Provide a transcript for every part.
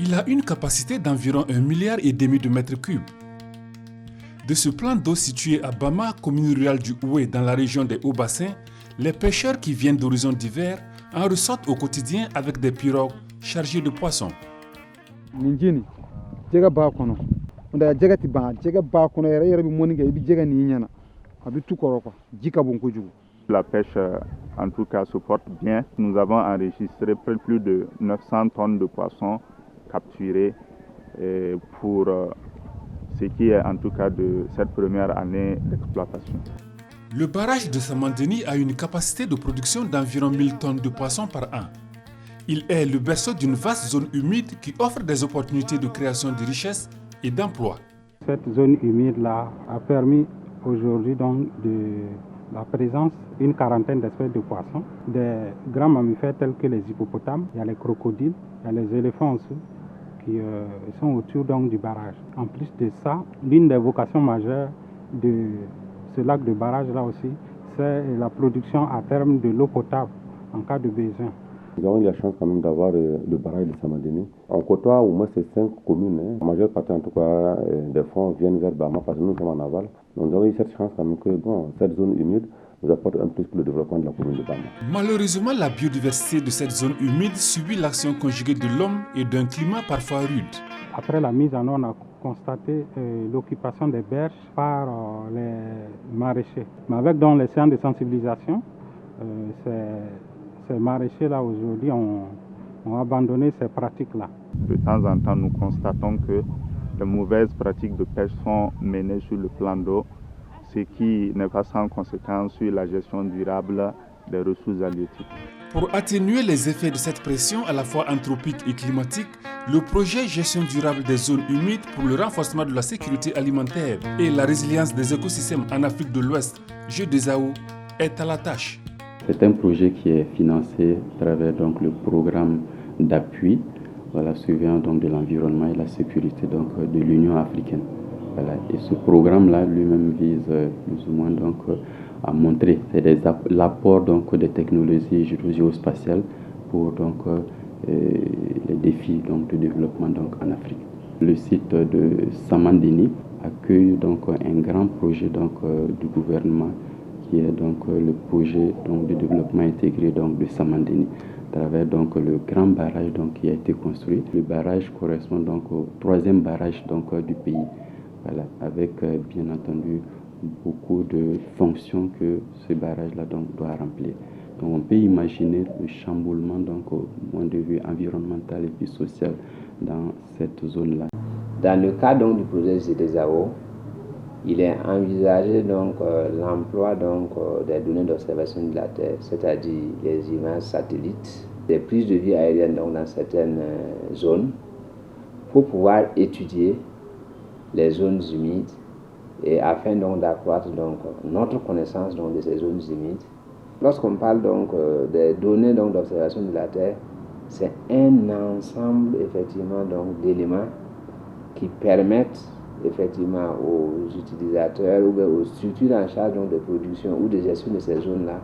Il a une capacité d'environ 1,5 milliard de mètres cubes. De ce plan d'eau situé à Bama, commune rurale du Oué dans la région des Hauts-Bassins, les pêcheurs qui viennent d'horizons divers en ressortent au quotidien avec des pirogues chargées de poissons. La pêche, en tout cas, se porte bien. Nous avons enregistré plus de 900 tonnes de poissons capturés pour ce qui est en tout cas de cette première année d'exploitation. Le barrage de Samandeni a une capacité de production d'environ 1000 tonnes de poissons par an. Il est le berceau d'une vaste zone humide qui offre des opportunités de création de richesses et d'emplois. Cette zone humide-là a permis aujourd'hui donc la présence d'une quarantaine d'espèces de poissons, des grands mammifères tels que les hippopotames, il y a les crocodiles, il y a les éléphants aussi qui sont autour donc du barrage. En plus de ça, l'une des vocations majeures de ce lac de barrage là aussi, c'est la production à terme de l'eau potable en cas de besoin. Nous avons eu la chance quand même d'avoir le barrage de Samandeni. On côtoie au moins ces 5 communes. La majeure partie en tout cas des fonds viennent vers Bama parce que nous sommes en aval. Donc nous avons eu cette chance quand même que cette zone humide nous apporte un plus pour le développement de la commune de Bama. Malheureusement, la biodiversité de cette zone humide subit l'action conjuguée de l'homme et d'un climat parfois rude. Après la mise en eau, on a constaté l'occupation des berges par les maraîchers. Mais avec donc les séances de sensibilisation, ces maraîchers-là aujourd'hui ont abandonné ces pratiques-là. De temps en temps, nous constatons que de mauvaises pratiques de pêche sont menées sur le plan d'eau, ce qui n'est pas sans conséquence sur la gestion durable des ressources halieutiques. Pour atténuer les effets de cette pression à la fois anthropique et climatique, le projet Gestion durable des zones humides pour le renforcement de la sécurité alimentaire et la résilience des écosystèmes en Afrique de l'Ouest, GEDESAO, est à la tâche. C'est un projet qui est financé à travers donc, le programme d'appui surveillance donc, de l'environnement et la sécurité donc, de l'Union africaine. Voilà. Et ce programme-là lui-même vise plus ou moins donc, à montrer l'apport donc, des technologies géospatiales pour donc, les défis donc, de développement donc, en Afrique. Le site de Samandeni accueille donc, un grand projet donc, du gouvernement qui est donc le projet donc, de développement intégré donc, de Samandeni, à travers donc, le grand barrage donc, qui a été construit. Le barrage correspond donc, au 3e barrage donc, du pays, voilà, avec bien entendu beaucoup de fonctions que ce barrage-là donc, doit remplir. Donc on peut imaginer le chamboulement donc, au point de vue environnemental et puis social dans cette zone-là. Dans le cas donc, du projet GEDESAO, il est envisagé donc l'emploi donc des données d'observation de la Terre, c'est-à-dire les images satellites, des prises de vue aériennes donc dans certaines zones, pour pouvoir étudier les zones humides et afin donc d'accroître donc notre connaissance donc de ces zones humides. Lorsqu'on parle donc des données donc d'observation de la Terre, c'est un ensemble effectivement donc d'éléments qui permettent effectivement aux utilisateurs ou aux structures en charge donc, de production ou de gestion de ces zones-là,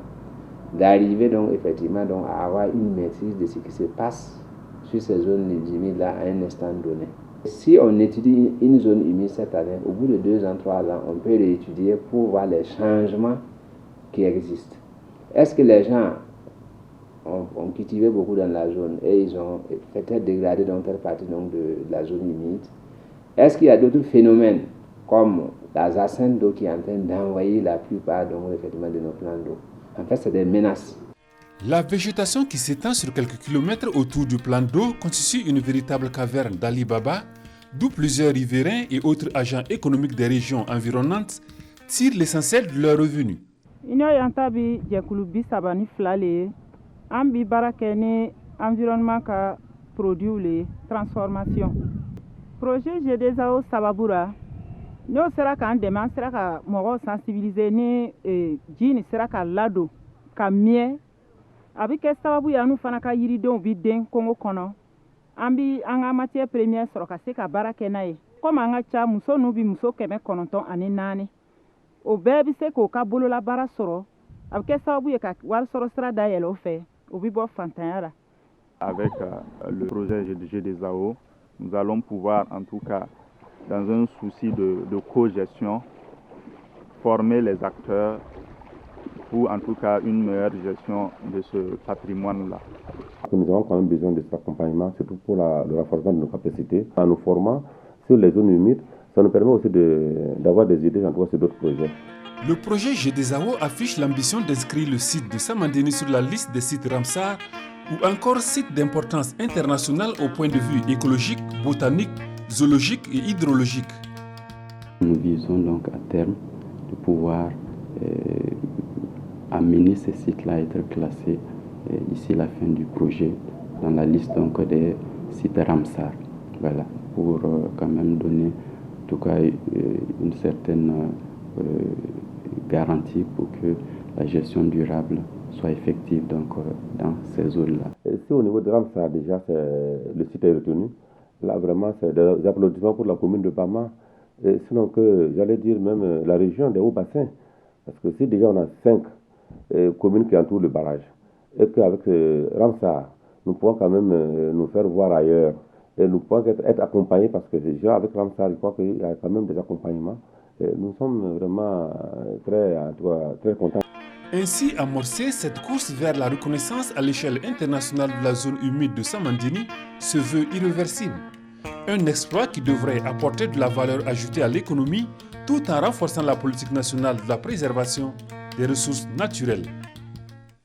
d'arriver donc effectivement donc, à avoir une maîtrise de ce qui se passe sur ces zones humides-là à un instant donné. Si on étudie une zone humide cette année, au bout de 2 ans, 3 ans, on peut réétudier pour voir les changements qui existent. Est-ce que les gens ont cultivé beaucoup dans la zone et ils ont peut-être dégradé dans telle partie donc, de la zone humide? Est-ce qu'il y a d'autres phénomènes comme la jacinthe d'eau qui est en train d'envahir la plupart donc, effectivement, de nos plans d'eau? En fait, c'est des menaces. La végétation qui s'étend sur quelques kilomètres autour du plan d'eau constitue une véritable caverne d'Ali Baba, d'où plusieurs riverains et autres agents économiques des régions environnantes tirent l'essentiel de leurs revenus. Environnement ka produit les transformations. Projet GEDESAO Sababura, nous sera qu'en demande sera qu'à moi sensibiliser ni jini sera qu'à lado, qu'à mieux. Avec que Sababu ya nous fana ka yiridenw bi den Congo kono, ambi anga matière première sera qu'à se qu'à barakenaye. Comme anga cha muso nubi muso keme kononton ani nani. O bébé se qu'au kabolo la bara soro, avec que Sababu ya ka wal soro sera d'ailleurs au fait, au bibo fantanyara. Avec le projet GEDESAO, nous allons pouvoir, en tout cas, dans un souci de co-gestion, former les acteurs pour, en tout cas, une meilleure gestion de ce patrimoine-là. Nous avons quand même besoin de cet accompagnement, surtout pour le renforcement de nos capacités. En nous formant sur les zones humides, ça nous permet aussi d'avoir des idées, en tout cas, sur d'autres projets. Le projet GDESAO affiche l'ambition d'inscrire le site de Samandéni sur la liste des sites Ramsar ou encore site d'importance internationale au point de vue écologique, botanique, zoologique et hydrologique. Nous visons donc à terme de pouvoir amener ces sites-là à être classés d'ici la fin du projet dans la liste donc, des sites Ramsar. Voilà, pour quand même donner en tout cas une certaine garantie pour que la gestion durable soit effective donc, dans ces zones-là. Si au niveau de Ramsar, déjà, le site est retenu, là vraiment, c'est des applaudissements pour la commune de Bama, et sinon que, j'allais dire même la région des Hauts-Bassins, parce que si déjà on a 5 communes qui entourent le barrage, et qu'avec Ramsar, nous pouvons quand même nous faire voir ailleurs, et nous pouvons être accompagnés, parce que déjà avec Ramsar, je crois qu'il y a quand même des accompagnements. Et nous sommes vraiment très contents. Ainsi amorcer cette course vers la reconnaissance à l'échelle internationale de la zone humide de Samandéni se veut irréversible. Un exploit qui devrait apporter de la valeur ajoutée à l'économie tout en renforçant la politique nationale de la préservation des ressources naturelles.